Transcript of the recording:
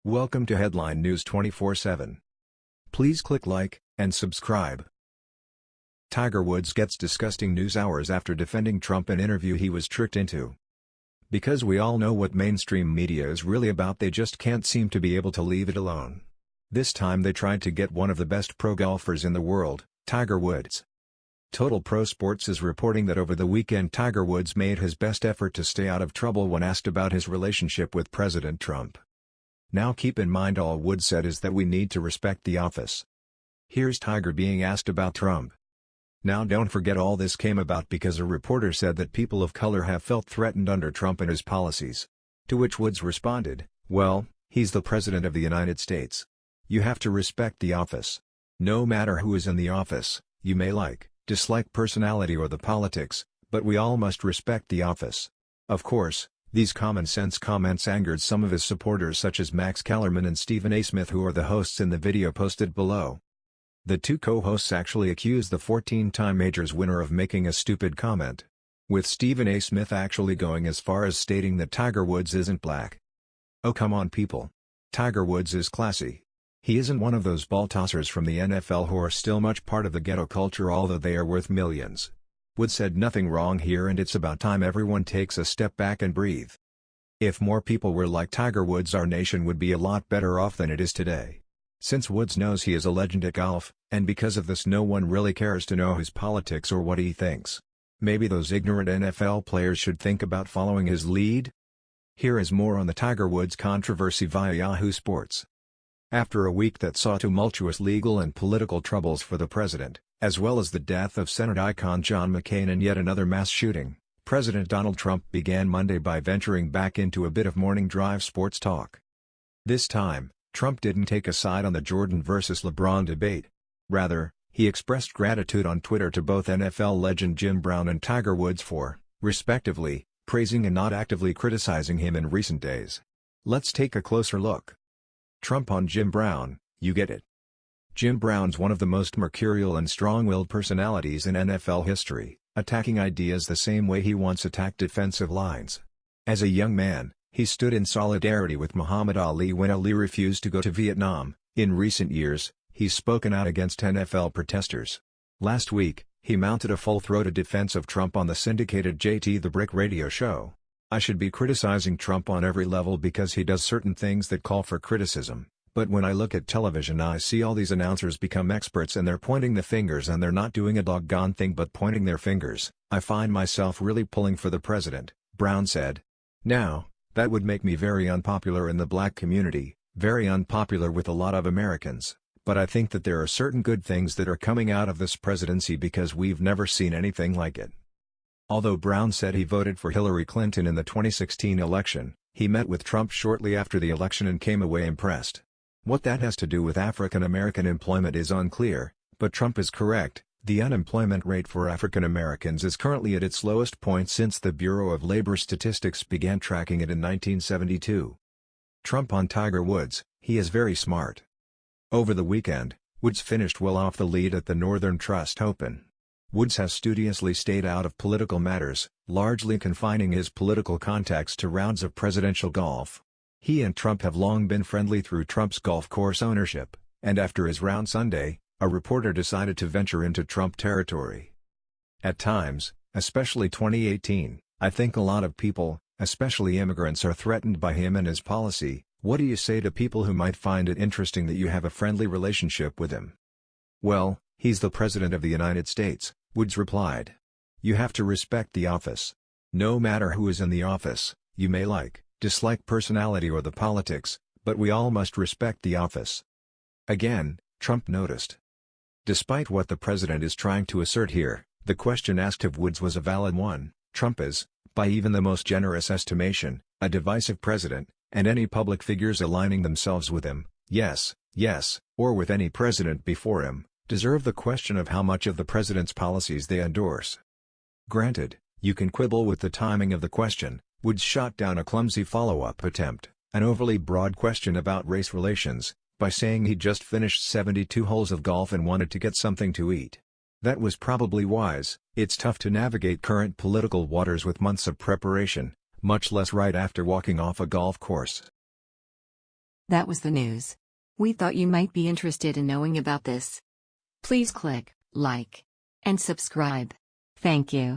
Welcome to Headline News 24/7. Please click like and subscribe. Tiger Woods gets disgusting news hours after defending Trump in interview he was tricked into. Because we all know what mainstream media is really about, they just can't seem to be able to leave it alone. This time they tried to get one of the best pro golfers in the world, Tiger Woods. Total Pro Sports is reporting that over the weekend Tiger Woods made his best effort to stay out of trouble when asked about his relationship with President Trump. Now keep in mind, all Woods said is that we need to respect the office. Here's Tiger being asked about Trump. Now don't forget, all this came about because a reporter said that people of color have felt threatened under Trump and his policies. To which Woods responded, "Well, he's the President of the United States. You have to respect the office. No matter who is in the office, you may dislike personality or the politics, but we all must respect the office." Of course, these common-sense comments angered some of his supporters such as Max Kellerman and Stephen A. Smith, who are the hosts in the video posted below. The two co-hosts actually accused the 14-time majors winner of making a stupid comment, with Stephen A. Smith actually going as far as stating that Tiger Woods isn't black. Oh come on people. Tiger Woods is classy. He isn't one of those ball tossers from the NFL who are still much part of the ghetto culture, although they are worth millions. Woods said nothing wrong here, and it's about time everyone takes a step back and breathe. If more people were like Tiger Woods, our nation would be a lot better off than it is today. Since Woods knows he is a legend at golf, and because of this no one really cares to know his politics or what he thinks. Maybe those ignorant NFL players should think about following his lead? Here is more on the Tiger Woods controversy via Yahoo Sports. After a week that saw tumultuous legal and political troubles for the president, as well as the death of Senate icon John McCain and yet another mass shooting, President Donald Trump began Monday by venturing back into a bit of morning drive sports talk. This time, Trump didn't take a side on the Jordan versus LeBron debate. Rather, he expressed gratitude on Twitter to both NFL legend Jim Brown and Tiger Woods for, respectively, praising and not actively criticizing him in recent days. Let's take a closer look. Trump on Jim Brown, you get it. Jim Brown's one of the most mercurial and strong-willed personalities in NFL history, attacking ideas the same way he once attacked defensive lines. As a young man, he stood in solidarity with Muhammad Ali when Ali refused to go to Vietnam. In recent years, he's spoken out against NFL protesters. Last week, he mounted a full-throated defense of Trump on the syndicated JT The Brick radio show. "I should be criticizing Trump on every level because he does certain things that call for criticism. But when I look at television, I see all these announcers become experts and they're pointing the fingers and they're not doing a doggone thing but pointing their fingers. I find myself really pulling for the president," Brown said. Now, that would make me very unpopular in the black community, very unpopular with a lot of Americans, but I think that there are certain good things that are coming out of this presidency because we've never seen anything like it. Although Brown said he voted for Hillary Clinton in the 2016 election, he met with Trump shortly after the election and came away impressed. What that has to do with African American employment is unclear, but Trump is correct. The unemployment rate for African Americans is currently at its lowest point since the Bureau of Labor Statistics began tracking it in 1972. Trump on Tiger Woods, he is very smart. Over the weekend, Woods finished well off the lead at the Northern Trust Open. Woods has studiously stayed out of political matters, largely confining his political contacts to rounds of presidential golf. He and Trump have long been friendly through Trump's golf course ownership, and after his round Sunday, a reporter decided to venture into Trump territory. "At times, especially 2018, I think a lot of people, especially immigrants, are threatened by him and his policy. What do you say to people who might find it interesting that you have a friendly relationship with him?" "Well, he's the President of the United States," Woods replied. "You have to respect the office. No matter who is in the office, you may dislike personality or the politics, but we all must respect the office." Again, Trump noticed. Despite what the president is trying to assert here, the question asked of Woods was a valid one. Trump is, by even the most generous estimation, a divisive president, and any public figures aligning themselves with him, yes, or with any president before him, deserve the question of how much of the president's policies they endorse. Granted, you can quibble with the timing of the question. Woods shot down a clumsy follow-up attempt, an overly broad question about race relations, by saying he just finished 72 holes of golf and wanted to get something to eat. That was probably wise. It's tough to navigate current political waters with months of preparation, much less right after walking off a golf course. That was the news. We thought you might be interested in knowing about this. Please click like and subscribe. Thank you.